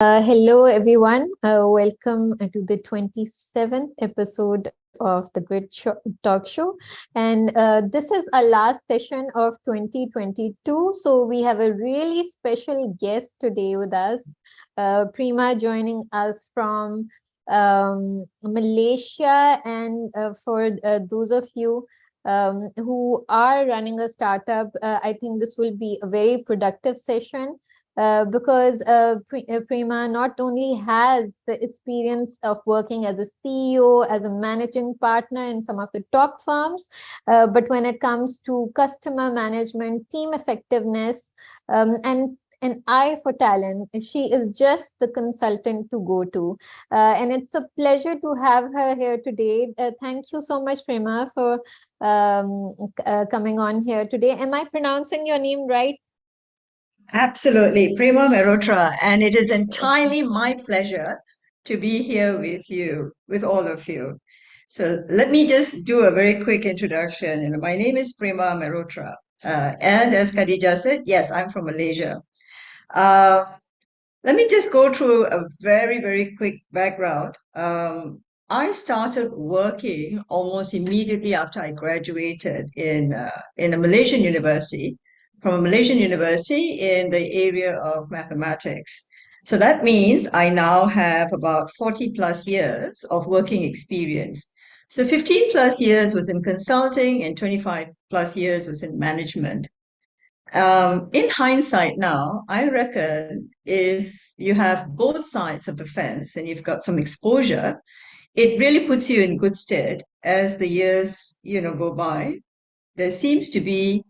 Hello, everyone. Welcome to the 27th episode of the Talk Show. And this is our last session of 2022. So we have a really special guest today with us, Prema, joining us from Malaysia. And for those of you who are running a startup, I think this will be a very productive session because Prema not only has the experience of working as a CEO, as a managing partner in some of the top firms, but when it comes to customer management, team effectiveness, and an eye for talent, she is just the consultant to go to. And it's a pleasure to have her here today. Thank you so much, Prema, for coming on here today. Am I pronouncing your name right? Absolutely, Prema Mehrotra, and it is entirely my pleasure to be here with you, with all of you. So let me just do a very quick introduction. My name is Prema Mehrotra, and as Khadija said, yes, I'm from Malaysia. Uh, Let me just go through a very, very quick background. I started working almost immediately after I graduated in a Malaysian university, from a Malaysian university in the area of mathematics. So that means I now have about 40 plus years of working experience. So 15 plus years was in consulting and 25 plus years was in management. In hindsight now, I reckon if you have both sides of the fence and you've got some exposure, it really puts you in good stead as the years, go by. There seems to be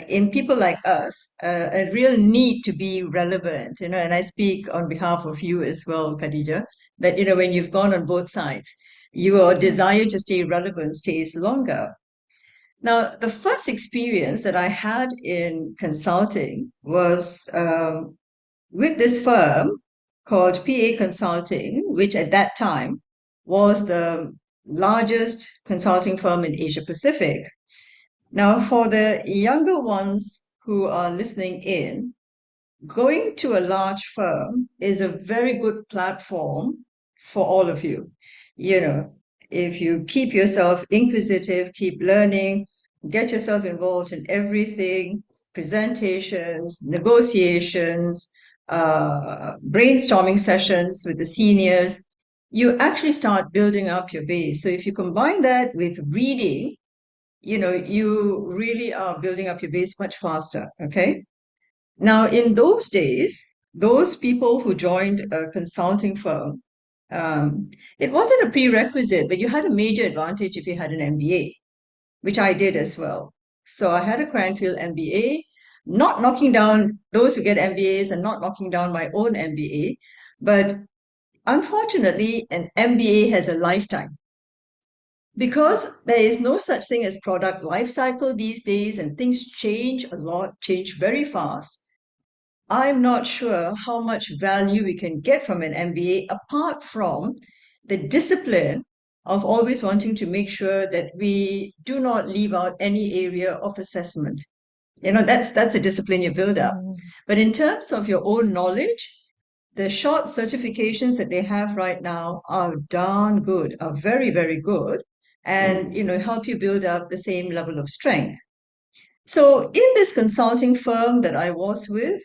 in people like us a real need to be relevant, and I speak on behalf of you as well, Khadija, that, when you've gone on both sides, your desire to stay relevant stays longer. Now, the first experience that I had in consulting was with this firm called PA Consulting, which at that time was the largest consulting firm in Asia Pacific. Now, for the younger ones who are listening in, going to a large firm is a very good platform for all of you. You know, if you keep yourself inquisitive, keep learning, get yourself involved in everything, presentations, negotiations, brainstorming sessions with the seniors, you actually start building up your base. So if you combine that with reading, you really are building up your base much faster. Okay. Now, in those days, those people who joined a consulting firm, it wasn't a prerequisite, but you had a major advantage if you had an MBA, which I did as well. So I had a Cranfield MBA, not knocking down those who get MBAs and not knocking down my own MBA, but unfortunately, an MBA has a lifetime. Because there is no such thing as product life cycle these days, and things change a lot, change very fast. I'm not sure how much value we can get from an MBA apart from the discipline of always wanting to make sure that we do not leave out any area of assessment. That's a discipline you build up. Mm. But in terms of your own knowledge, the short certifications that they have right now are darn good, are very, very good, and help you build up the same level of strength. So in this consulting firm that I was with,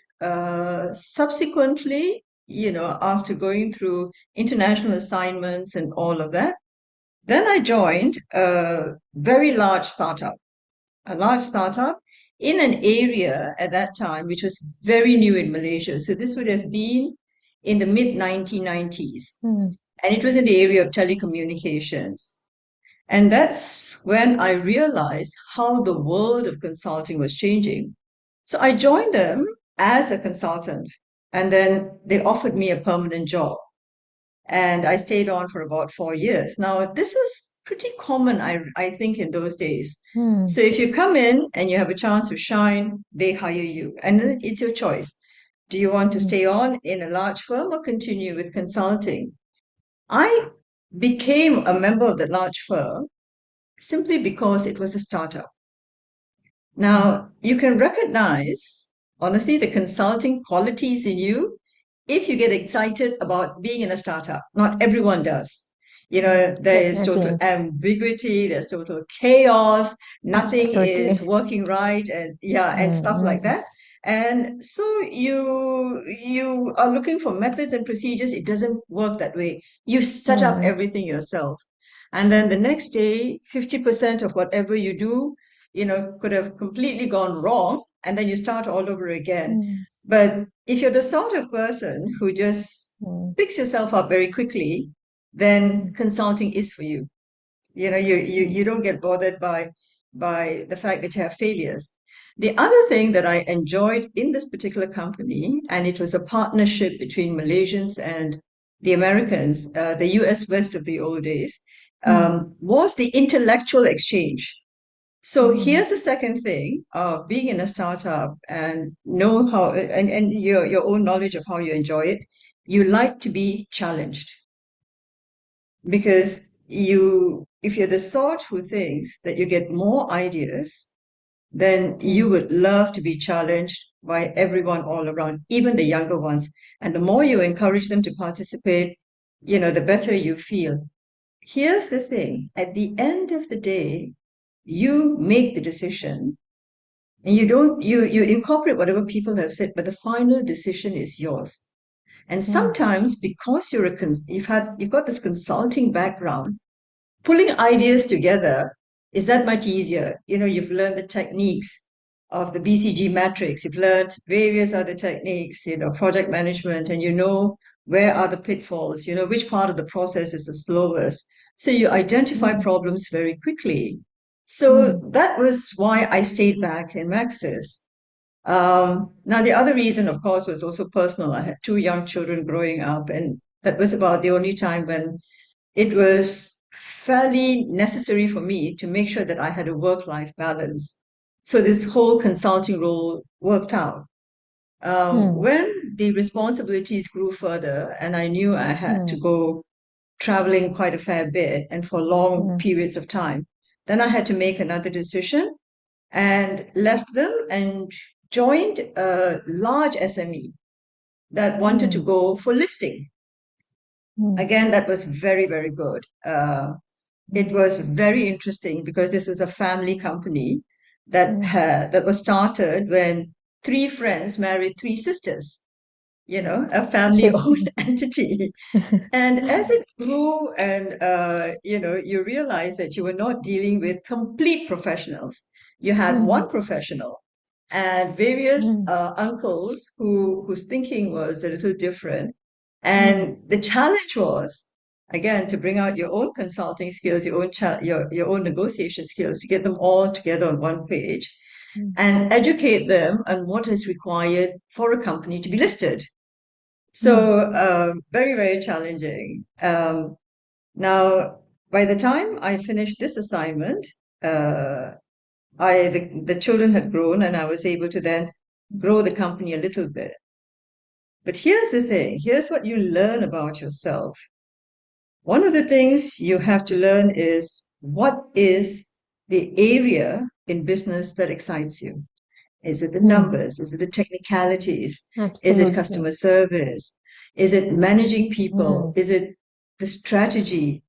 subsequently, after going through international assignments and all of that, then I joined a large startup in an area at that time which was very new in Malaysia. So this would have been in the mid 1990s, Mm. and it was in the area of telecommunications. And that's when I realized how the world of consulting was changing. So I joined them as a consultant, and then they offered me a permanent job. And I stayed on for about 4 years. Now, this is pretty common, I think, in those days. Mm. So if you come in and you have a chance to shine, they hire you. And then it's your choice. Do you want to Mm. stay on in a large firm or continue with consulting? I became a member of the large firm simply because it was a startup. Mm. Now, you can recognize, honestly, the consulting qualities in you if you get excited about being in a startup, not everyone does. There is total Definitely. ambiguity, there's total chaos, nothing is Absolutely. working right, and yeah, and stuff like Mm, that. And so you are looking for methods and procedures. It doesn't work that way. You set up mm, everything yourself. And then the next day, 50% of whatever you do, could have completely gone wrong, and then you start all over again. mm, But if you're the sort of person who just mm, picks yourself up very quickly, then mm, consulting is for you. You don't get bothered by the fact that you have failures. The other thing that I enjoyed in this particular company, and it was a partnership between Malaysians and the Americans, the US West of the old days, mm, was the intellectual exchange. So mm, here's the second thing of being in a startup and know how and your own knowledge of how you enjoy it. You like to be challenged because if you're the sort who thinks that you get more ideas, then you mm, would love to be challenged by everyone all around, even the younger ones. And the more you encourage them to participate, the better you feel. Here's the thing, at the end of the day, you make the decision. And you don't you incorporate whatever people have said, but the final decision is yours. And mm, sometimes because you've got this consulting background, pulling ideas together is that much easier. You've learned the techniques of the BCG matrix, you've learned various other techniques, project management, and you know where are the pitfalls, which part of the process is the slowest. So you identify mm, problems very quickly. mm, So that was why I stayed back in Maxis. Now, the other reason, of course, was also personal. I had two young children growing up, and that was about the only time when it was fairly necessary for me to make sure that I had a work-life balance. So this whole consulting role worked out. mm, When the responsibilities grew further and I knew I had to mm, go traveling quite a fair bit and for long mm, periods of time, then I had to make another decision and left them and joined a large SME that wanted to mm, go for listing. mm, Again, that was very, very good. It mm, was very interesting because this was a family company that was started when three friends married three sisters, a family-owned Interesting. entity. And as it grew and you realize that you were not dealing with complete professionals. You had Mm, one professional and various mm, uncles whose thinking was a little different. mm, And the challenge was, again, to bring out your own consulting skills, your own negotiation skills, to get them all together on one page mm, and educate them on what is required for a company to be listed. mm, So very, very challenging. Now, by the time I finished this assignment, uh, the children had grown, and I was able to then grow the company a little bit. But here's the thing. Here's what you learn about yourself. One of the things you have to learn is what is the area in business that excites you? Is it the mm. numbers? Is it the technicalities? Is it Absolutely. customer service? Is it managing people? Mm, Is it the strategy?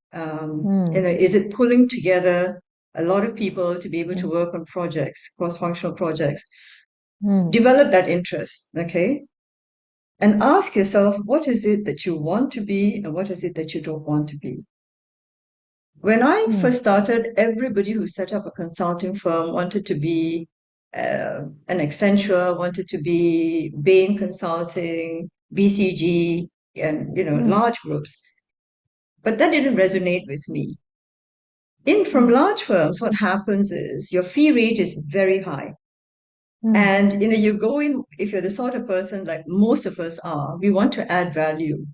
mm, Is it pulling together a lot of people to be able to mm, work on projects, cross-functional projects? mm, Develop that interest, okay? And ask yourself, what is it that you want to be and what is it that you don't want to be? When I mm, first started, everybody who set up a consulting firm wanted to be an Accenture, wanted to be Bain Consulting, BCG, and mm, large groups. But that didn't resonate with me. In from mm, large firms, what happens is your fee rate is very high. mm, And you go in, if you're the sort of person like most of us are, we want to add value.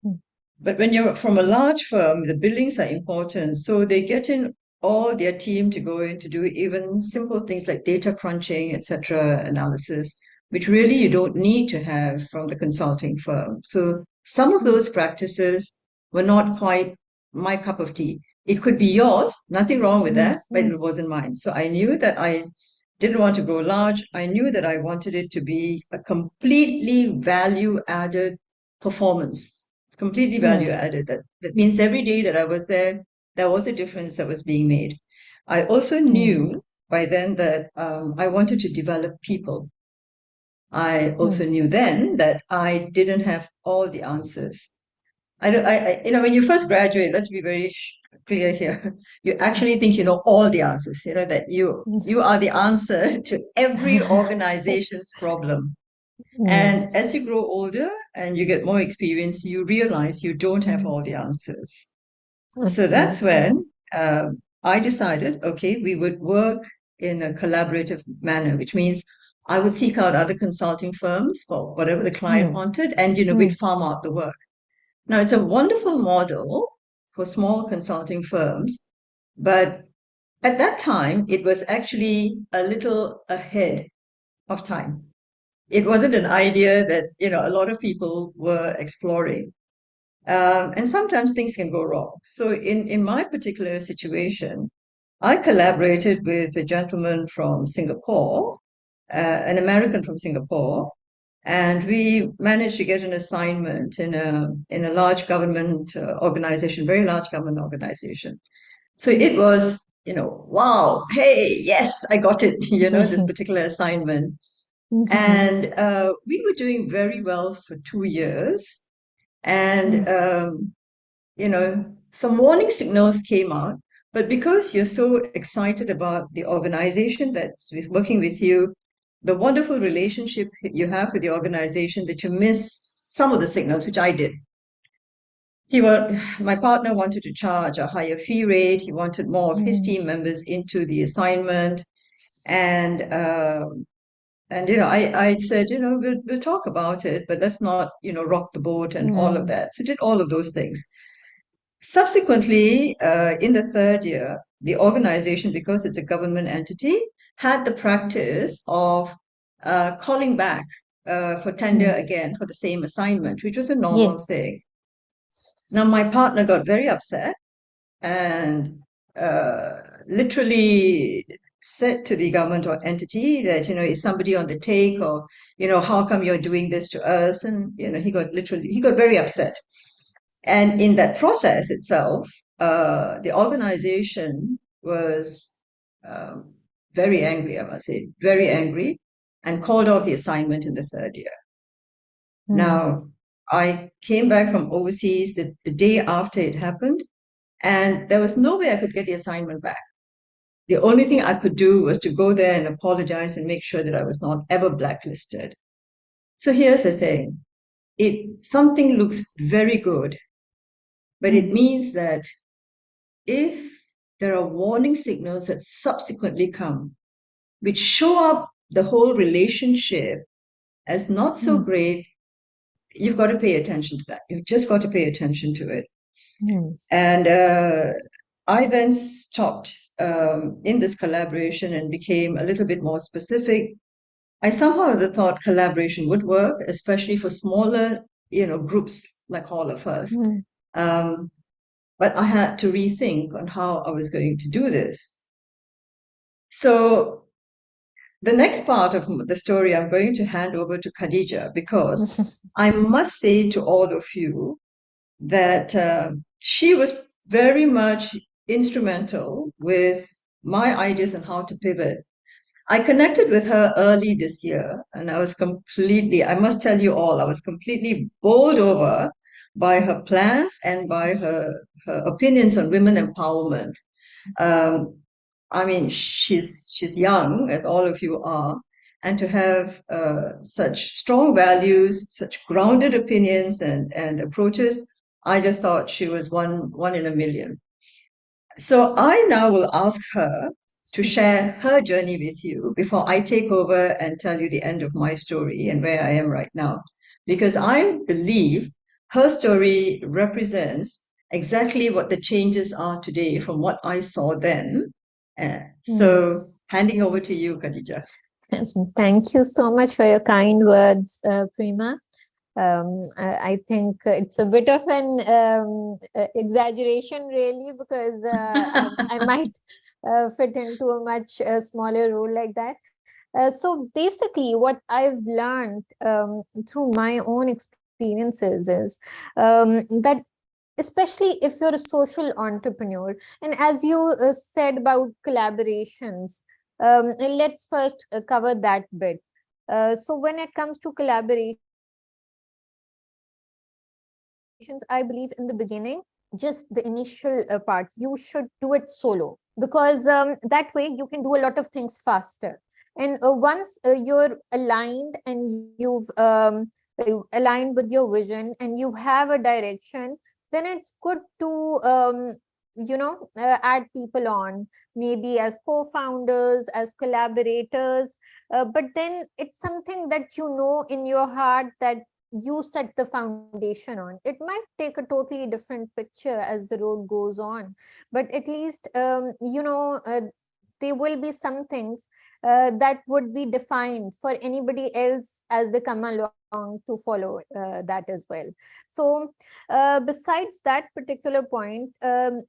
mm, But when you're from a large firm, the billings are important. So they get in all their team to go in to do even simple things like data crunching, etc., analysis, which really you don't need to have from the consulting firm. So some of mm, those practices were not quite my cup of tea. It could be yours, nothing wrong with mm, that, but mm, it wasn't mine. So I knew that I didn't want to go large. I knew that I wanted it to be a completely value-added performance, completely value-added. That means every day that I was there was a difference that was being made. I also knew by then that I wanted to develop people. I also knew then that I didn't have all the answers. When you first graduate, let's be very clear here. You actually think you know all the answers, that you are the answer to every organization's problem. And as you grow older and you get more experience, you realize you don't have all the answers. So that's when I decided, okay, we would work in a collaborative manner, which means I would seek out other consulting firms for whatever the client wanted, and we'd farm out the work. Now, it's a wonderful model for small consulting firms, but at that time, it was actually a little ahead of time. It wasn't an idea that, a lot of people were exploring. And sometimes things can go wrong. So in my particular situation, I collaborated with a gentleman from Singapore, an American from Singapore, and we managed to get an assignment in a large government organization, very large government organization. So it was, wow, hey, yes, I got it, this particular assignment. And we were doing very well for 2 years. And, some warning signals came out. But because you're so excited about the organization that's working with you, the wonderful relationship you have with the organization, that you miss some of the signals, which I did. My partner wanted to charge a higher fee rate. He wanted more of his team members into the assignment. And I said, we'll talk about it, but let's not, rock the boat and all of that. So did all of those things. Subsequently, in the third year, the organization, because it's a government entity, had the practice of calling back for tender again for the same assignment, which was a normal thing. Now, my partner got very upset and literally said to the government or entity that, is somebody on the take, or, how come you're doing this to us? And, he got very upset. And in that process itself, the organization was very angry, I must say, very angry, and called off the assignment in the third year. Now, I came back from overseas the day after it happened, and there was no way I could get the assignment back. The only thing I could do was to go there and apologize and make sure that I was not ever blacklisted. So here's the thing. Something looks very good, but it means that if there are warning signals that subsequently come, which show up the whole relationship as not so great, you've got to pay attention to that. You've just got to pay attention to it. And I then stopped in this collaboration and became a little bit more specific. I somehow thought collaboration would work, especially for smaller, groups like all of us. But I had to rethink on how I was going to do this. So the next part of the story, I'm going to hand over to Khadija, because I must say to all of you that she was very much instrumental with my ideas on how to pivot. I connected with her early this year, and I must tell you all, I was completely bowled over by her plans and by her opinions on women empowerment. I mean, she's young, as all of you are, and to have such strong values, such grounded opinions and approaches, I just thought she was one in a million. So I now will ask her to share her journey with you before I take over and tell you the end of my story and where I am right now. Because I believe her story represents exactly what the changes are today from what I saw then. So handing over to you, Khadija. Thank you so much for your kind words, Prema. I think it's a bit of an exaggeration, really, because I might fit into a much smaller role like that. So basically, what I've learned through my own experiences is that especially if you're a social entrepreneur, and as you said about collaborations, let's first cover that bit. So when it comes to collaborations, I believe in the beginning, just the initial part, you should do it solo, because that way you can do a lot of things faster. And once you're aligned and aligned with your vision and you have a direction, then it's good to add people on, maybe as co-founders, as collaborators. But then it's something that you know in your heart that you set the foundation on. It might take a totally different picture as the road goes on, but at least there will be some things that would be defined for anybody else as they come along to follow that as well. So besides that particular point,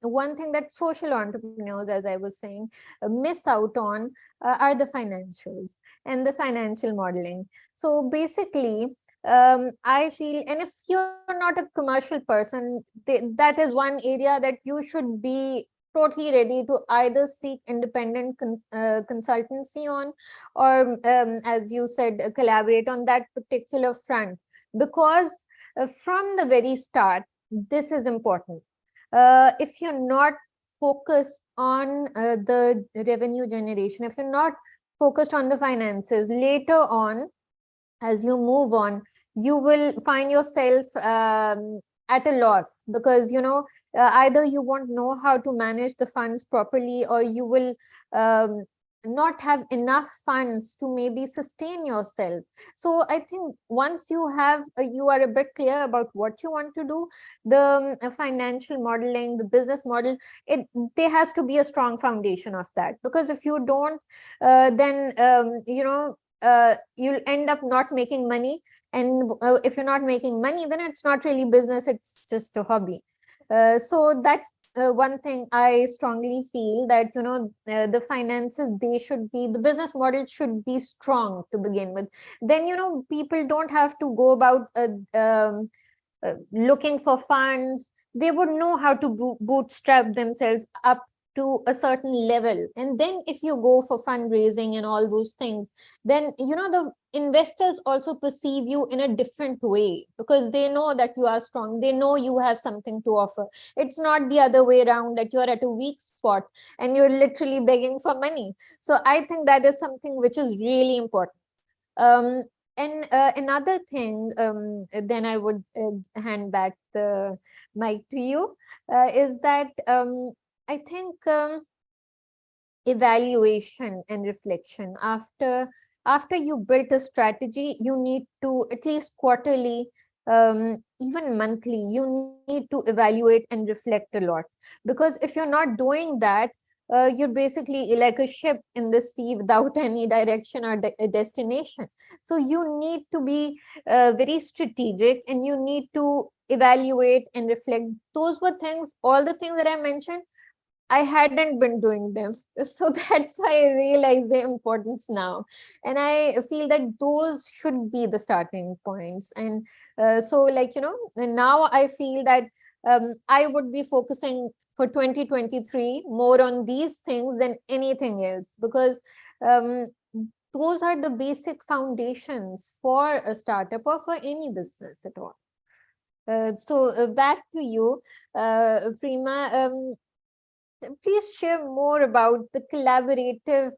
one thing that social entrepreneurs, as I was saying, miss out on are the financials and the financial modeling. So basically, I feel, and if you're not a commercial person, that is one area that you should be totally ready to either seek independent consultancy on, or as you said, collaborate on that particular front, because from the very start, this is important. If you're not focused on the revenue generation, if you're not focused on the finances, later on, as you move on, you will find yourself at a loss, because either you won't know how to manage the funds properly, or you will um, not have enough funds to maybe sustain yourself. So I think once you are a bit clear about what you want to do, the financial modeling, the business model, it there has to be a strong foundation of that, because if you don't, then you'll end up not making money. And if you're not making money, then it's not really business, it's just a hobby. So that's one thing I strongly feel, that the finances, they should be, the business model should be strong to begin with. Then people don't have to go about looking for funds. They would know how to bootstrap themselves up to a certain level. And then if you go for fundraising and all those things, then the investors also perceive you in a different way, because they know that you are strong, they know you have something to offer. It's not the other way around, that you're at a weak spot and you're literally begging for money. So I think that is something which is really important. um, and another thing, then I would hand back the mic to you, is that I think evaluation and reflection, after you built a strategy, you need to at least quarterly, even monthly, you need to evaluate and reflect a lot. Because if you're not doing that, you're basically like a ship in the sea without any direction or a destination. So you need to be very strategic, and you need to evaluate and reflect. Those were things, all the things that I mentioned, I hadn't been doing them. So that's why I realize their importance now. And I feel that those should be the starting points. And so, like, and now I feel that I would be focusing for 2023 more on these things than anything else, because um, those are the basic foundations for a startup or for any business at all. So back to you, Prima. Please share more about the collaborative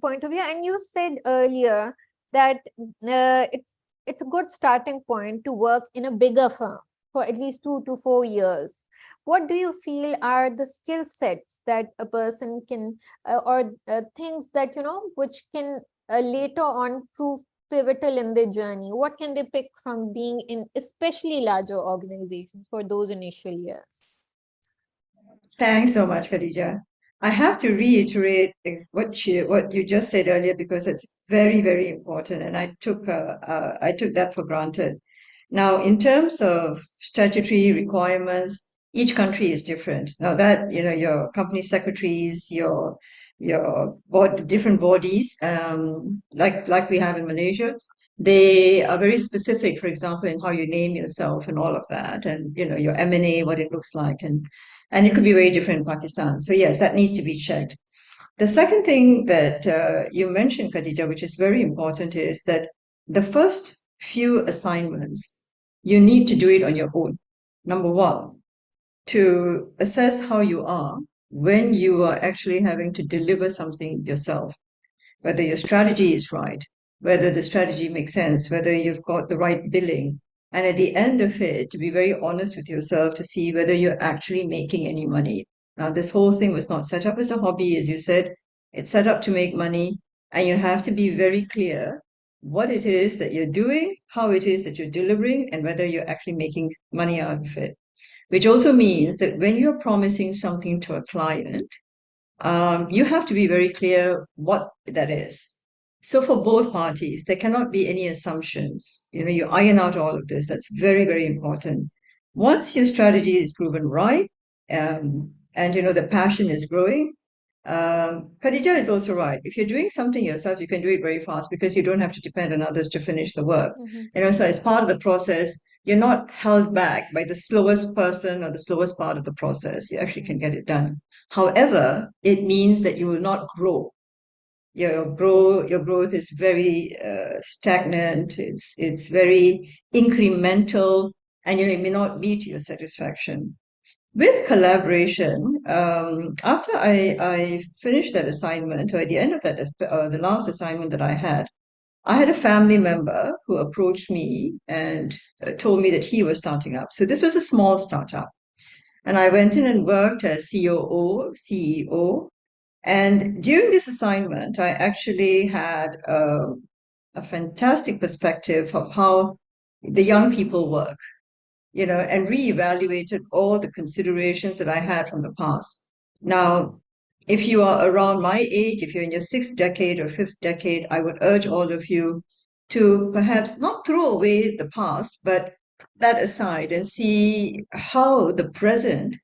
point of view. And you said earlier that it's a good starting point to work in a bigger firm for at least 2 to 4 years. What do you feel are the skill sets that a person can, or things that which can later on prove pivotal in their journey? What can they pick from being in especially larger organizations for those initial years? Thanks so much, Khadija. I have to reiterate what you just said earlier because it's very, very important, and I took that for granted. Now, in terms of statutory requirements, each country is different. Now that your company secretaries, your different bodies, like we have in Malaysia. They are very specific, for example, in how you name yourself and all of that, and your M&A, what it looks like, and it could be very different in Pakistan. So yes, that needs to be checked. The second thing that you mentioned, Khadija, which is very important, is that the first few assignments, you need to do it on your own. Number one, to assess how you are when you are actually having to deliver something yourself, whether your strategy is right, whether the strategy makes sense, whether you've got the right billing. And at the end of it, to be very honest with yourself to see whether you're actually making any money. Now, this whole thing was not set up as a hobby, as you said. It's set up to make money, and you have to be very clear what it is that you're doing, how it is that you're delivering, and whether you're actually making money out of it. Which also means that when you're promising something to a client, you have to be very clear what that is. So for both parties, there cannot be any assumptions. You iron out all of this. That's very, very important. Once your strategy is proven right, and the passion is growing, Khadija is also right. If you're doing something yourself, you can do it very fast because you don't have to depend on others to finish the work. Mhm. So as part of the process, you're not held back by the slowest person or the slowest part of the process. You actually can get it done. However, it means that you will not grow. Your growth is very stagnant. It's very incremental, and it may not be to your satisfaction. With collaboration, after I finished that assignment, or at the end of that, the last assignment that I had a family member who approached me and told me that he was starting up. So this was a small startup. And I went in and worked as COO, CEO. And during this assignment, I actually had a fantastic perspective of how the young people work, and reevaluated all the considerations that I had from the past. Now, if you are around my age, if you're in your sixth decade or fifth decade, I would urge all of you to perhaps not throw away the past, but put that aside and see how the present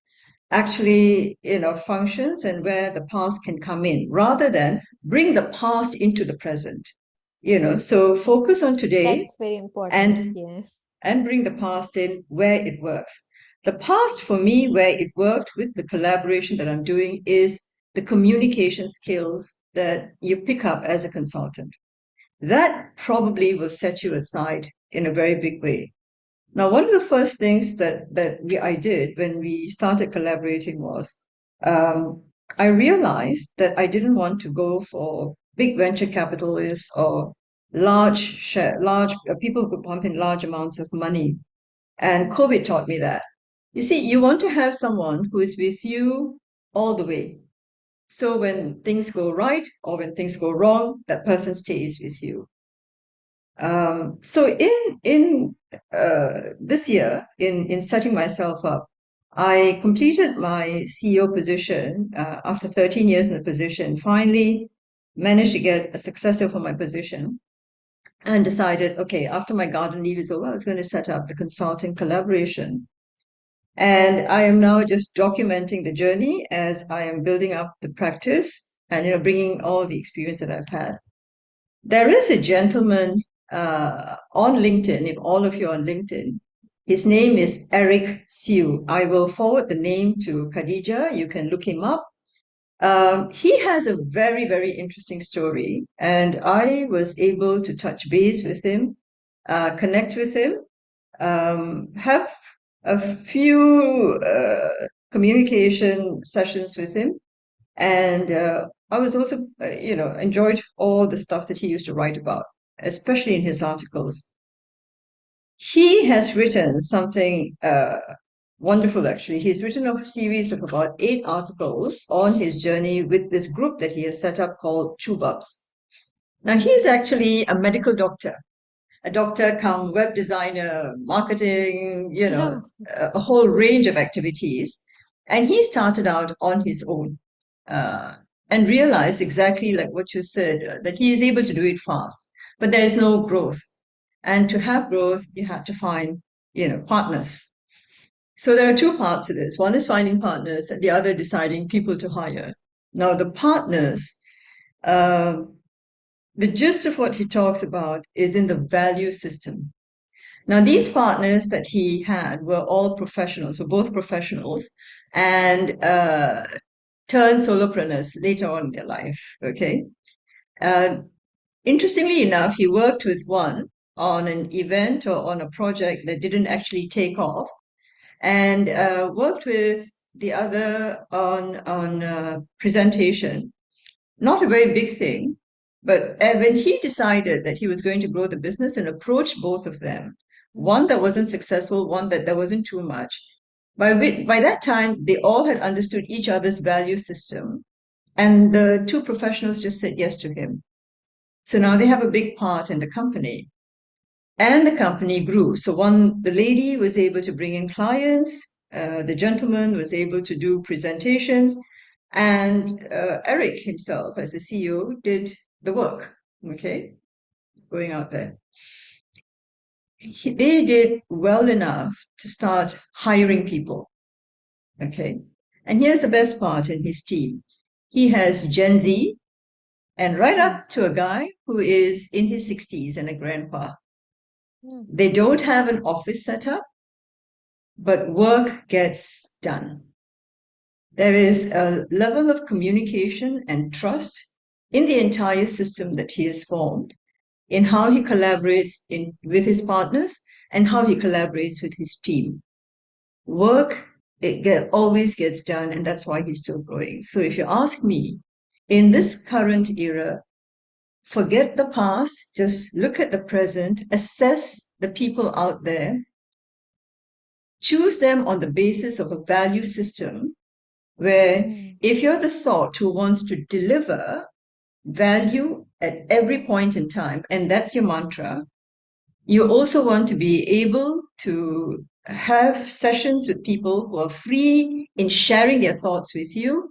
actually, functions and where the past can come in, rather than bring the past into the present. So focus on today That's very important. and Yes. and bring the past in where it works. The past for me, where it worked with the collaboration that I'm doing, is the communication skills that you pick up as a consultant. That probably will set you aside in a very big way. Now, one of the first things that I did when we started collaborating was I realized that I didn't want to go for big venture capitalists or large people who could pump in large amounts of money. And COVID taught me that. You see, you want to have someone who is with you all the way. So when things go right or when things go wrong, that person stays with you. So in this year, in setting myself up, I completed my CEO position after 13 years in the position. Finally, managed to get a successor for my position, and decided, okay, after my garden leave is over, I was going to set up the consulting collaboration. And I am now just documenting the journey as I am building up the practice and bringing all the experience that I've had. There is a gentleman on LinkedIn, if all of you are on LinkedIn. His name is Eric Siu. I will forward the name to Khadija. You can look him up. He has a very, very interesting story, and I was able to touch base with him, connect with him, have a few communication sessions with him. And I was also, enjoyed all the stuff that he used to write about, especially in his articles. He has written something wonderful, actually. He's written a series of about 8 articles on his journey with this group that he has set up called Chububs. Now, he's actually a medical doctor, a doctor come web designer, marketing, Oh, a whole range of activities. And he started out on his own uh, and realized exactly like what you said, that he is able to do it fast, but there is no growth. And to have growth, you have to find, partners. So there are two parts to this. One is finding partners, and the other deciding people to hire. Now, the partners, uh, the gist of what he talks about is in the value system. Now, these partners that he had were all professionals, were both professionals, and turned solopreneurs later on in their life. Okay. Uh, Interestingly enough, he worked with one on an event or on a project that didn't actually take off, and worked with the other on presentation. Not a very big thing, but when he decided that he was going to grow the business and approached both of them, one that wasn't successful, one that wasn't too much. By that time, they all had understood each other's value system, and the two professionals just said yes to him. So now they have a big part in the company. And the company grew. So the lady was able to bring in clients, the gentleman was able to do presentations, and Eric himself, as the CEO, did the work. Okay, going out there. They did well enough to start hiring people. Okay, and here's the best part in his team. He has Gen Z and right Mm, up to a guy who is in his 60s and a grandpa. mm, They don't have an office setup, but work gets done. There is a level of communication and trust in the entire system that he has formed, in how he collaborates with his partners and how he collaborates with his team. Work always gets done, and that's why he's still growing. So if you ask me, in this current era, forget the past, just look at the present, assess the people out there, choose them on the basis of a value system where mm, if you're the sort who wants to deliver value at every point in time, and that's your mantra, you also want to be able to have sessions with people who are free in sharing their thoughts with you.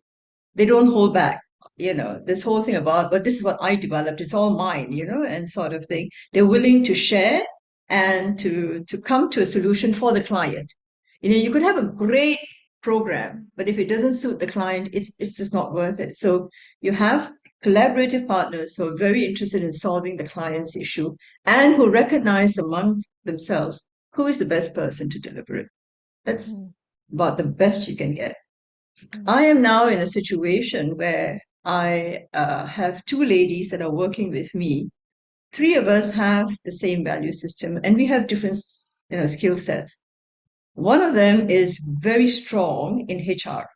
They don't hold back. This whole thing about, but this is what I developed, it's all mine, and sort of thing. They're willing to share and to come to a solution for the client. You could have a great program, but if it doesn't suit the client, it's just not worth it. So you have collaborative partners who are very interested in solving the client's issue and who recognize among themselves who is the best person to deliver it. That's mm, about the best you can get. mm, I am now in a situation where I have two ladies that are working with me. Three of us have the same value system, and we have different, skill sets. One of them is very strong in HR.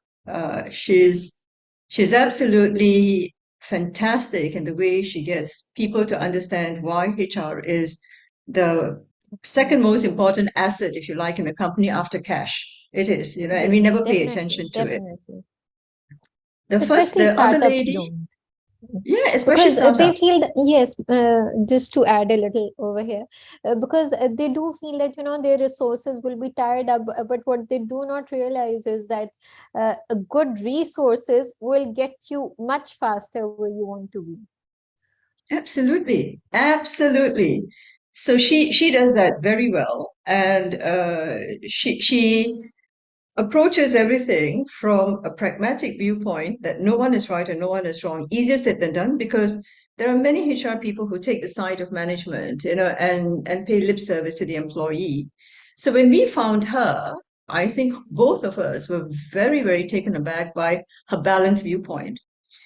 She's absolutely fantastic in the way she gets people to understand why HR is the mm. second most important asset, if you like, in a company after cash. It is, and we Yes, never pay definitely, attention to it. definitely. Especially The other startups lady, don't. yeah, especially Because they startups. feel that, yes, just to add a little over here, because they do feel that their resources will be tied up, but what they do not realize is that a good resources will get you much faster where you want to be. Absolutely, absolutely. So she does that very well, and she approaches everything from a pragmatic viewpoint that no one is right and no one is wrong. Easier said than done because there are many HR people who take the side of management, and pay lip service to the employee. So when we found her, I think both of us were very, very taken aback by her balanced viewpoint.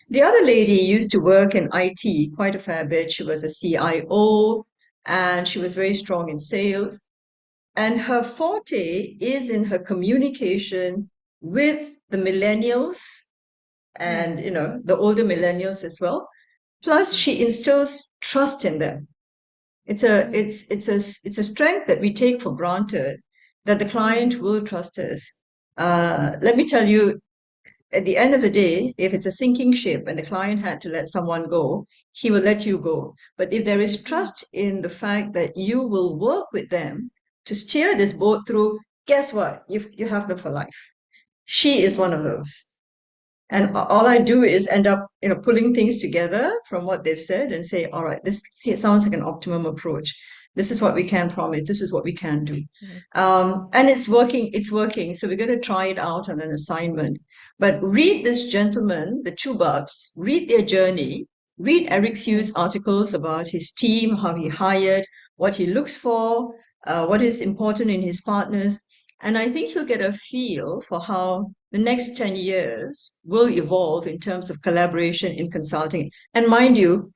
The other lady used to work in IT quite a fair bit. She was a CIO and she was very strong in sales. And her forte is in her communication with the millennials Hmm, and, the older millennials as well. Plus, she instills trust in them. It's a hmm, it's it's a it's a strength that we take for granted that the hmm, client will trust us. Let me tell you, at the end of the day, if it's a sinking ship and the client had to let someone go, he will let you go. But if there is hmm, trust in the fact that you will work with them to steer this boat through, guess what? You have them for life. She is one hmm, of those. And all I do is end up, pulling things together from what they've said and say, all right, this sounds like an optimum approach. This is what we can promise. This is what we can do. Mm, And it's working. It's working. So we're going to try it out on an assignment. But read this gentleman, the Chubabs, read their journey. Read Eric mm, Hughes' articles about his team, how he hired, what he looks for, what is important in his partners. And I think you'll get a feel for how the next 10 years will evolve in terms of collaboration in consulting. And mind you,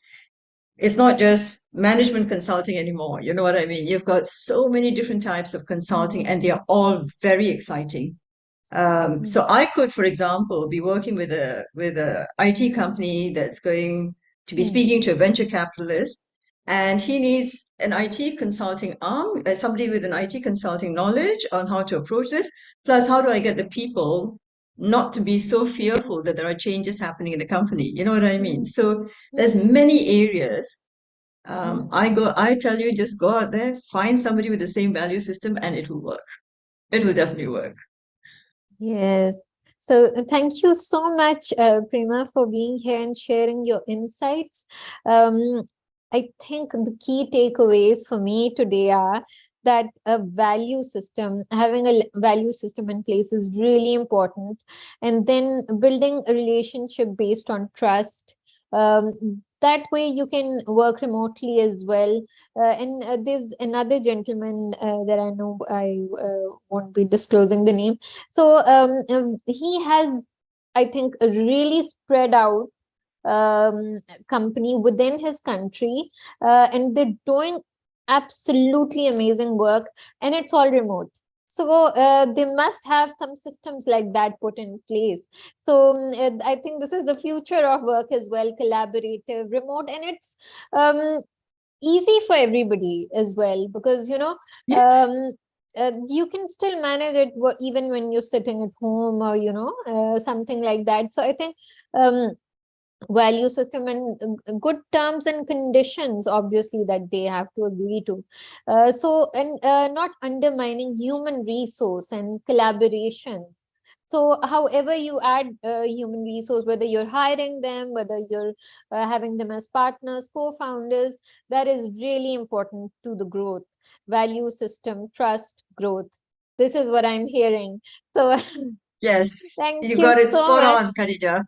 it's not just management consulting anymore. You know what I mean? You've got so many different types of consulting, mm, and they are all very exciting. So mm, I could, for example, be working with a IT company that's going to be mm, speaking to a venture capitalist, and he needs an IT consulting arm, somebody with an IT consulting knowledge on how to approach this. Plus, how do I get the people not to be so fearful that there are changes happening in the company? You know what I mean? mm, So there's mm, many areas. mm. I tell you, just go out there, find somebody with the same value system, and it will work. It will definitely work. Yes. So thank you so much, Prema, for being here and sharing your insights. I think the key takeaways for me today are that a value system, having a value system in place is really important. And then building a relationship based on trust. That way you can work remotely as well. And there's another gentleman that I know, I won't be disclosing the name. So he has, I think, a really spread out company within his country, and they're doing absolutely amazing work, and it's all remote. So they must have some systems like that put in place. So I think this is the future of work as well, collaborative, remote, and it's easy for everybody as well, because Yes. um, you can still manage it even when you're sitting at home, or something like that. So I think um, value system and good terms and conditions, obviously, that they have to agree to, so and not undermining human resource and collaborations. So however you add human resource, whether you're hiring them, whether you're having them as partners, co-founders, that is really important to the growth. Value system, trust, growth, this is what I'm hearing. So Yes, thank you you got it so spot much. on, Khadija.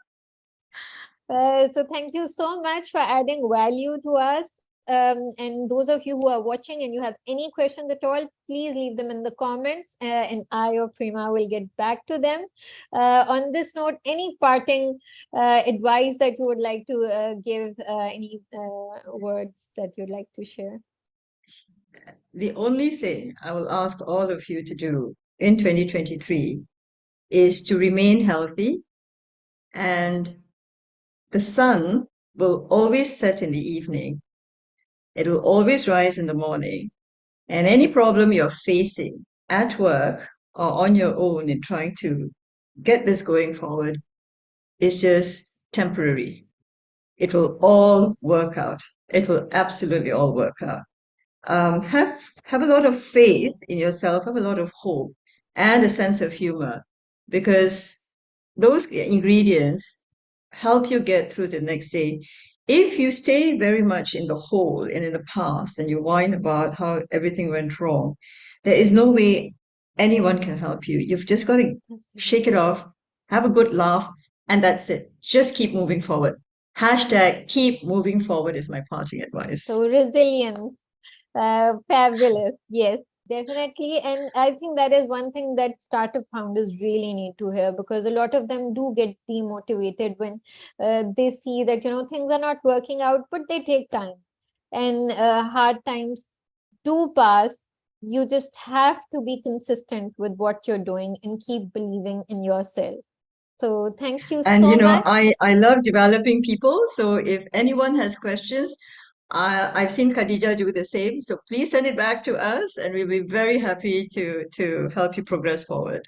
So thank you so much for adding value to us. And those of you who are watching and you have any questions at all, please leave them in the comments, and I or Prima will get back to them. On this note, any parting advice that you would like to give, any words that you'd like to share? The only thing I will ask all of you to do in 2023 is to remain healthy, and the sun will always set in the evening. It will always rise in the morning. And any problem you're facing at work or on your own in trying to get this going forward is just temporary. It will all work out. It will absolutely all work out. Have a lot of faith in yourself, have a lot of hope, and a sense of humor, because those ingredients help you get through the next day. If you stay very much in the hole and in the past and you whine about how everything went wrong, there is no way anyone can help you. You've just got to shake it Absolutely. off, have a good laugh, and that's it. Just keep moving forward. Hashtag keep moving forward is my parting advice. So resilience. Fabulous. Yes, definitely. And I think that is one thing that startup founders really need to hear, because a lot of them do get demotivated when they see that, things are not working out, but they take time. And hard times do pass. You just have to be consistent with what you're doing and keep believing in yourself. So thank you And so much. I love developing people. So if anyone has questions, I've seen Khadija do the same. So please send it back to us, and we'll be very happy to help you progress forward.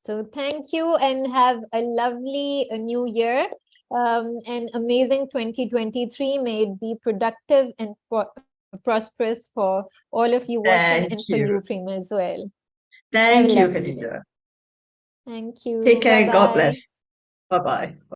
So thank you and have a lovely new year. An amazing 2023. May it be productive and prosperous for all of you watching, and Thank for you, you. Prima, as well. Have a Thank you, lovely day. Khadija. Thank Take you. Bye care. God bye. bless. Bye bye.